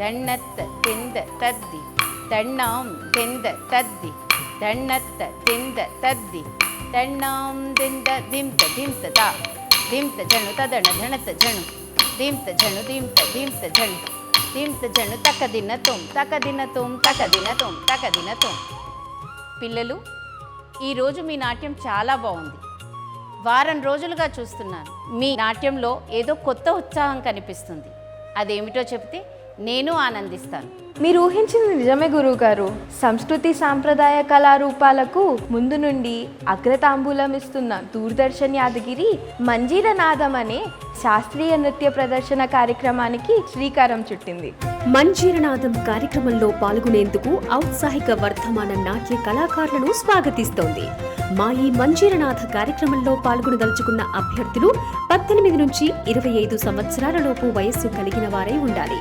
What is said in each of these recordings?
దన్నత్త తింద తద్ది దన్నాం తింద తద్ది దన్నత్త తింద తద్ది దన్నాం దింద దింత దింత దా దింత జను తదణ ధణత జను దింత జను దింత దింత జను దింత జను తకదిన తొం తకదిన తొం తకదిన తొం తకదిన తొం. పిల్లలు, ఈరోజు మీ నాట్యం చాలా బాగుంది. వారం రోజులుగా చూస్తున్నాను. మీ నాట్యంలో ఏదో కొత్త ఉత్సాహం కనిపిస్తుంది. అదేమిటో చెప్తే నేను ఆనందిస్తాను. మీరు ఊహించింది నిజమే గురువుగారు. సంస్కృతి సాంప్రదాయ కళారూపాలకు ముందు నుండి అగ్రతాంబూలం ఇస్తున్న దూరదర్శన్ యాదగిరి మంజీర నాదం అనే శాస్త్రీయ నృత్య ప్రదర్శన కార్యక్రమానికి శ్రీకారం చుట్టింది. మంజీరనాదం కార్యక్రమంలో పాల్గొనేందుకు ఔత్సాహిక వర్ధమాన నాట్య కళాకారులను స్వాగతిస్తోంది. మా ఈ మంజీరనాథ కార్యక్రమంలో పాల్గొనదలుచుకున్న అభ్యర్థులు 18 నుంచి 25 సంవత్సరాల లోపు వయస్సు కలిగిన వారై ఉండాలి.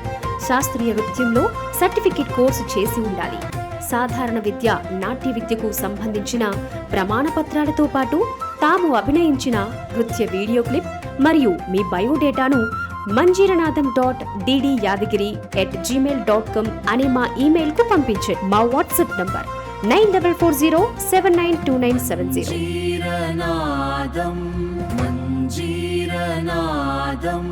శాస్త్రీయ నృత్యంలో సర్టిఫికెట్ కోర్సు చేసి ఉండాలి. సాధారణ విద్య, నాట్య విద్యకు సంబంధించిన ప్రమాణ పత్రాలతో పాటు తాము అభినయించిన నృత్య వీడియో క్లిప్ మరియు మీ బయోడేటాను manjeeranadam.ddYadagiri@gmail.com అనే మా ఇమెయిల్కు పంపించండి. మా వాట్సాప్ నంబర్ 9440792970. మంజీరనాదం.